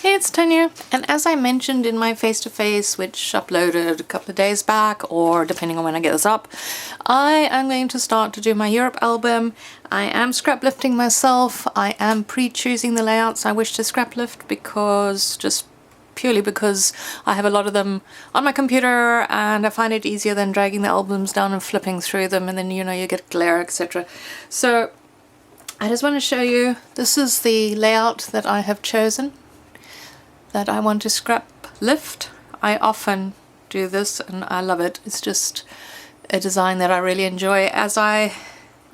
It's Tanya, and as I mentioned in my face-to-face, which uploaded a couple of days back, or depending on when I get this up, I am going to start to do my Europe album. I am scraplifting myself. I am pre-choosing the layouts I wish to scraplift purely because I have a lot of them on my computer and I find it easier than dragging the albums down and flipping through them, and then you get glare, etc. So I just want to show you, this is the layout that I have chosen that I want to scrap lift. I often do this and I love it. It's just a design that I really enjoy. As I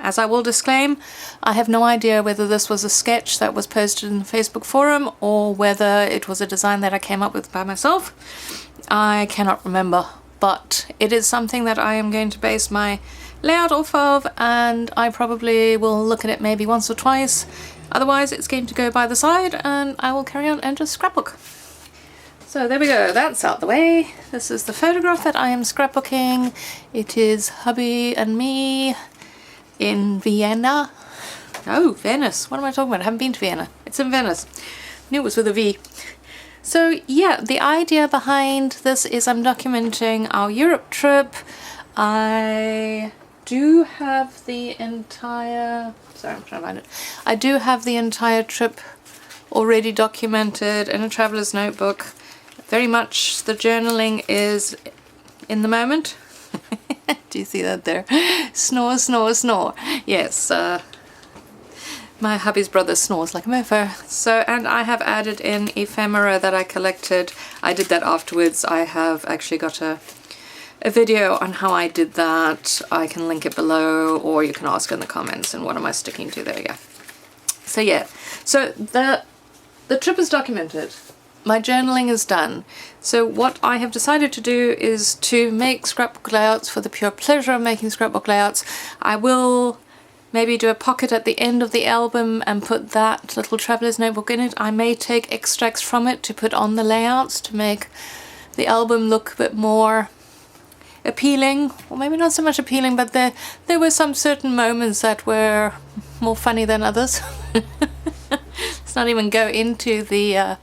will disclaim, I have no idea whether this was a sketch that was posted in the Facebook forum or whether it was a design that I came up with by myself. I cannot remember, but it is something that I am going to base my layout off of, and I probably will look at it maybe once or twice. Otherwise it's going to go by the side and I will carry on and just scrapbook. So there we go, that's out the way. This is the photograph that I am scrapbooking. It is hubby and me in Vienna. Oh, Venice. What am I talking about? I haven't been to Vienna. It's in Venice. Knew it was with a V. So yeah, the idea behind this is I'm documenting our Europe trip. I do have the entire... Sorry, I'm trying to find it. I do have the entire trip already documented in a traveler's notebook. Very much the journaling is in the moment. Do you see that there? Snore, snore, snore. Yes, my hubby's brother snores like a mofo. So, and I have added in ephemera that I collected. I did that afterwards. I have actually got a video on how I did that. I can link it below, or you can ask in the comments. And what am I sticking to? There we go. So yeah, so the trip is documented. My journaling is done. So what I have decided to do is to make scrapbook layouts for the pure pleasure of making scrapbook layouts. I will maybe do a pocket at the end of the album and put that little traveler's notebook in it. I may take extracts from it to put on the layouts to make the album look a bit more appealing, or maybe not so much appealing, but there were some certain moments that were more funny than others. Let's not even go into the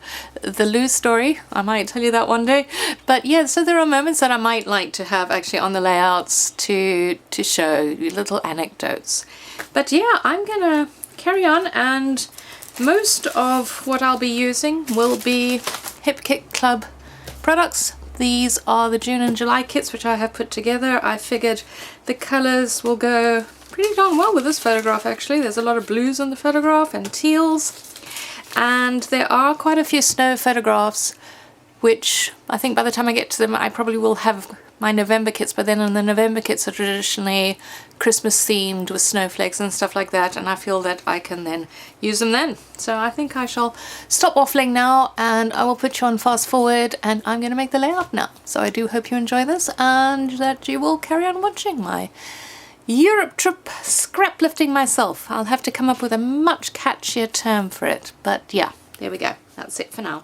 Lou story. I might tell you that one day. But yeah, so there are moments that I might like to have actually on the layouts to show you little anecdotes. But yeah, I'm gonna carry on, and most of what I'll be using will be Hip Kit Club products. These are the June and July kits which I have put together. I figured the colors will go pretty darn well with this photograph actually. There's a lot of blues on the photograph and teals. And there are quite a few snow photographs, which I think by the time I get to them I probably will have my November kits, but then the November kits are traditionally Christmas themed with snowflakes and stuff like that, and I feel that I can then use them then. So I think I shall stop waffling now and I will put you on fast forward, and I'm going to make the layout now. So I do hope you enjoy this and that you will carry on watching my Europe trip scraplifting myself. I'll have to come up with a much catchier term for it, but yeah, there we go. That's it for now.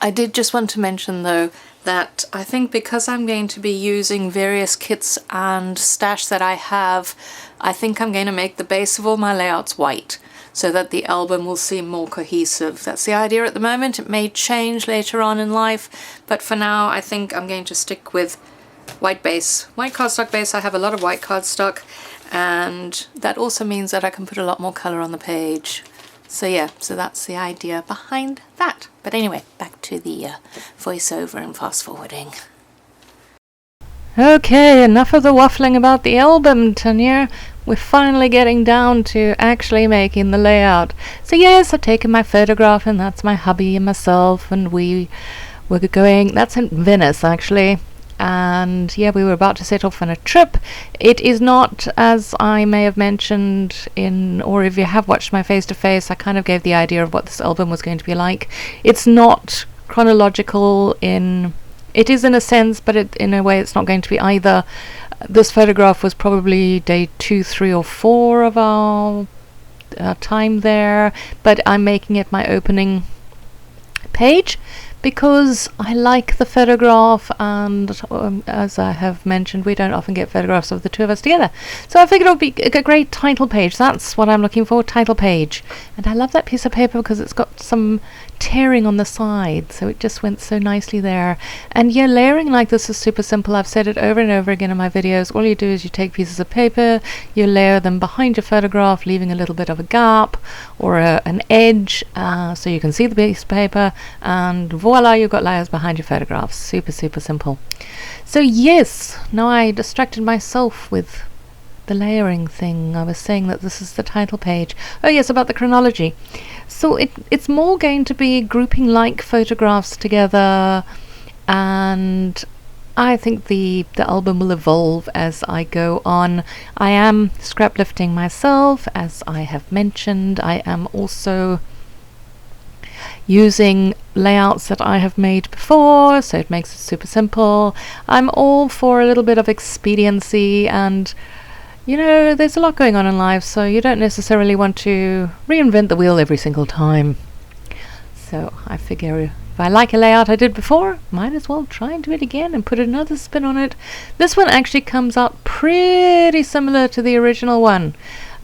I did just want to mention though that I think because I'm going to be using various kits and stash that I have, I think I'm going to make the base of all my layouts white so that the album will seem more cohesive. That's the idea at the moment. It may change later on in life, but for now I think I'm going to stick with white base, white cardstock base. I have a lot of white cardstock, and that also means that I can put a lot more color on the page. So yeah, so that's the idea behind that. But anyway, back to the voiceover and fast forwarding. Okay, enough of the waffling about the album, Tanya. We're finally getting down to actually making the layout. So yes, I've taken my photograph, and that's my hubby and myself, and we're going, that's in Venice actually. And yeah, we were about to set off on a trip. It is not, as I may have mentioned in, or if you have watched my face-to-face, I kind of gave the idea of what this album was going to be like. It's not chronological it is in a sense, but in a way it's not going to be either. This photograph was probably day 2, 3 or 4 of our time there, but I'm making it my opening page, because I like the photograph, and as I have mentioned, we don't often get photographs of the two of us together. So I figured it would be a great title page. That's what I'm looking for, title page. And I love that piece of paper because it's got some tearing on the side, so it just went so nicely there. And yeah, layering like this is super simple. I've said it over and over again in my videos. All you do is you take pieces of paper, you layer them behind your photograph, leaving a little bit of a gap or an edge, so you can see the piece of paper, and voila, you've got layers behind your photographs. Super simple. So yes, now I distracted myself with the layering thing. I was saying that this is the title page. Oh yes, about the chronology. So it's more going to be grouping like photographs together, and I think the album will evolve as I go on. I am scrap lifting myself, as I have mentioned. I am also using layouts that I have made before, so it makes it super simple. I'm all for a little bit of expediency, and you know, there's a lot going on in life, so you don't necessarily want to reinvent the wheel every single time. So I figure if I like a layout I did before, might as well try and do it again and put another spin on it. This one actually comes out pretty similar to the original one.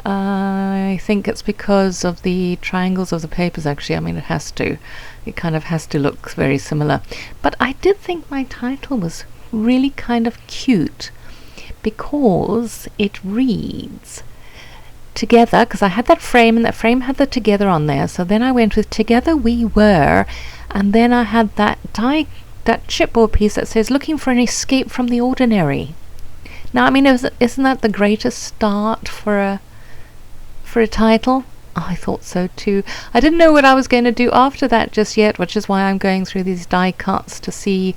I think it's because of the triangles of the papers, actually. I mean, it has to. It kind of has to look very similar. But I did think my title was really kind of cute, because it reads together, because I had that frame, and that frame had the together on there, so then I went with together we were, and then I had that chipboard piece that says looking for an escape from the ordinary. Now I mean, isn't that the greatest start for a title? I thought so too. I didn't know what I was going to do after that just yet, which is why I'm going through these die cuts to see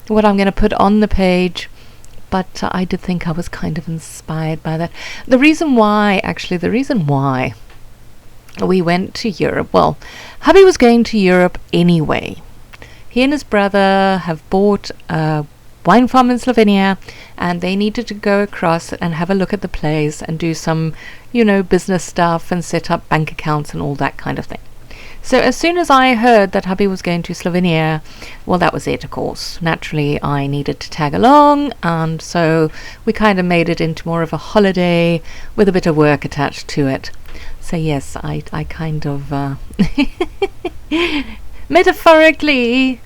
what I'm going to put on the page. But I did think I was kind of inspired by that. The reason why we went to Europe, well, hubby was going to Europe anyway. He and his brother have bought a wine farm in Slovenia, and they needed to go across and have a look at the place and do some, you know, business stuff and set up bank accounts and all that kind of thing. So as soon as I heard that hubby was going to Slovenia, well, that was it, of course. Naturally, I needed to tag along, and so we kind of made it into more of a holiday with a bit of work attached to it. So yes, I kind of metaphorically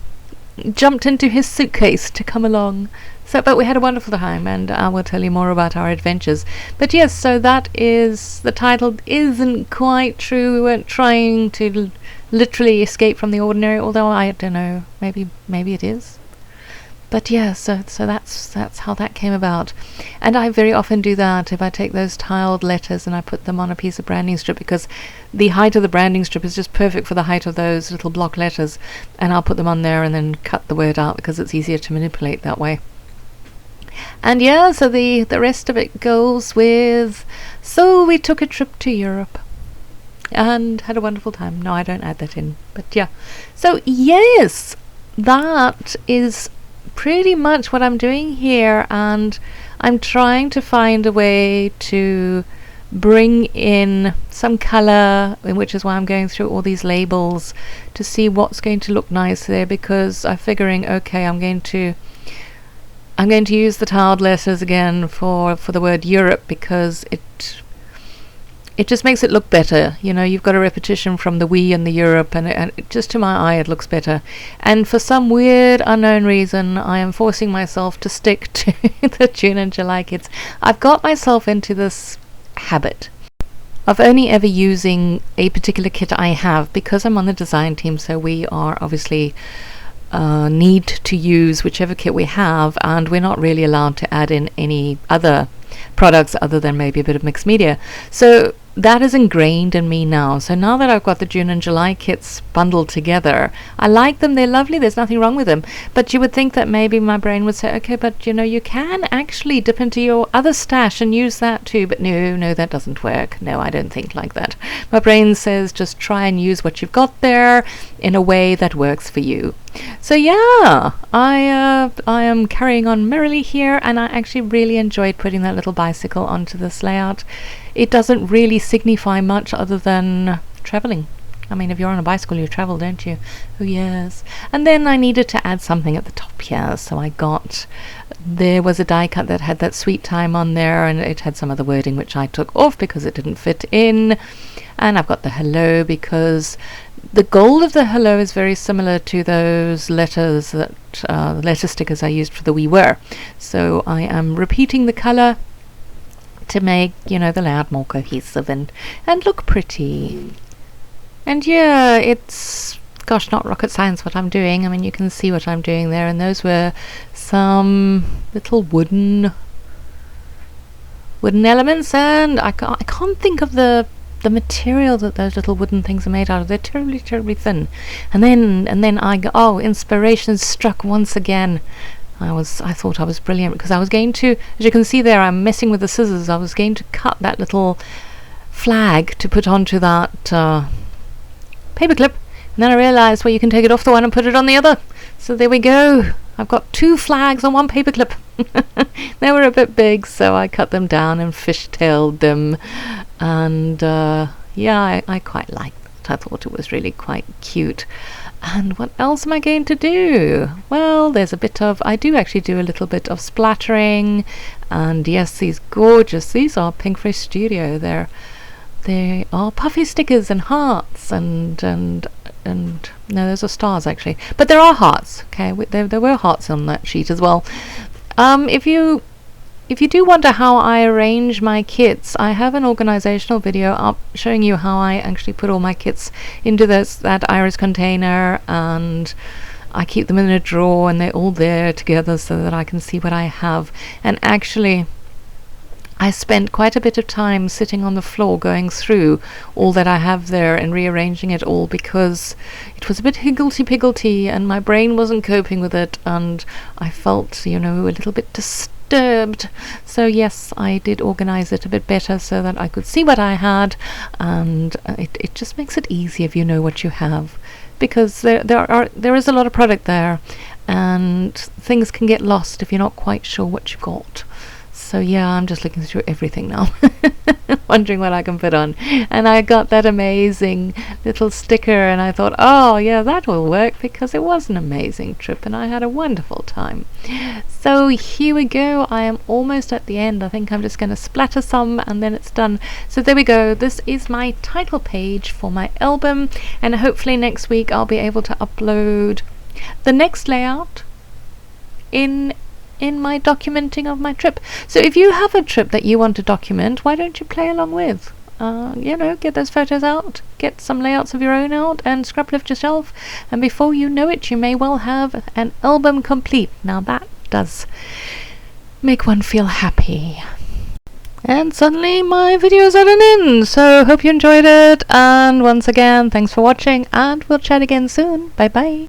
jumped into his suitcase to come along. So, but we had a wonderful time, and I will tell you more about our adventures. But yes, so that is, the title isn't quite true. We weren't trying to literally escape from the ordinary, although I don't know, maybe it is. But yeah, so that's how that came about. And I very often do that if I take those tiled letters and I put them on a piece of branding strip, because the height of the branding strip is just perfect for the height of those little block letters, and I'll put them on there and then cut the word out because it's easier to manipulate that way. And yeah, so the rest of it goes with, so we took a trip to Europe and had a wonderful time. No, I don't add that in, but yeah. So yes, that is pretty much what I'm doing here, and I'm trying to find a way to bring in some color, which is why I'm going through all these labels to see what's going to look nice there, because I'm figuring, okay, I'm going to use the tiled letters again for the word Europe, because it just makes it look better. You know, you've got a repetition from the we and the Europe, and it just to my eye it looks better. And for some weird unknown reason, I am forcing myself to stick to the June and July kits. I've got myself into this habit of only ever using a particular kit I have, because I'm on the design team, so we are obviously need to use whichever kit we have, and we're not really allowed to add in any other products other than maybe a bit of mixed media. So that is ingrained in me now. So now that I've got the June and July kits bundled together, I like them, they're lovely, there's nothing wrong with them. But you would think that maybe my brain would say, okay, but you know, you can actually dip into your other stash and use that too. But no, that doesn't work. No, I don't think like that. My brain says just try and use what you've got there in a way that works for you. So yeah, I am carrying on merrily here, and I actually really enjoyed putting that little bicycle onto this layout. It doesn't really signify much other than traveling, I mean, if you're on a bicycle, you travel, don't you? Oh, yes. And then I needed to add something at the top here, so there was a die cut that had that sweet time on there, and it had some other wording which I took off because it didn't fit in. And I've got the hello because the gold of the hello is very similar to those letters that letter stickers I used for the We Were. So I am repeating the colour to make, the layout more cohesive and look pretty. And yeah, it's, gosh, not rocket science what I'm doing. I mean, you can see what I'm doing there, and those were some little wooden elements, and I can't think of the material that those little wooden things are made out of. They're terribly, terribly thin. And then inspiration struck once again. I thought I was brilliant because I was going to, as you can see there, I'm messing with the scissors. I was going to cut that little flag to put onto that paperclip, and then I realised, well, you can take it off the one and put it on the other. So there we go. I've got 2 flags on one paperclip. They were a bit big, so I cut them down and fishtailed them. And I quite liked it. I thought it was really quite cute. And what else am I going to do? Well, I do actually do a little bit of splattering. And yes, these are Pinkfish Studio. They are puffy stickers and hearts and no, those are stars actually, but there are hearts. Okay, there were hearts on that sheet as well. If you do wonder how I arrange my kits, I have an organizational video up showing you how I actually put all my kits into that iris container, and I keep them in a drawer and they're all there together so that I can see what I have. And actually, I spent quite a bit of time sitting on the floor going through all that I have there and rearranging it all because it was a bit higgledy-piggledy and my brain wasn't coping with it, and I felt, a little bit disturbed. So yes, I did organize it a bit better so that I could see what I had, and it just makes it easier if you know what you have, because there is a lot of product there and things can get lost if you're not quite sure what you got. So yeah, I'm just looking through everything now, wondering what I can put on. And I got that amazing little sticker, and I thought, oh yeah, that will work, because it was an amazing trip and I had a wonderful time. So here we go. I am almost at the end. I think I'm just going to splatter some and then it's done. So there we go. This is my title page for my album, and hopefully next week I'll be able to upload the next layout in my documenting of my trip. So if you have a trip that you want to document, why don't you play along with? Get those photos out, get some layouts of your own out, and scraplift yourself, and before you know it, you may well have an album complete. Now that does make one feel happy. And suddenly my video's at an end, so hope you enjoyed it, and once again, thanks for watching, and we'll chat again soon. Bye bye.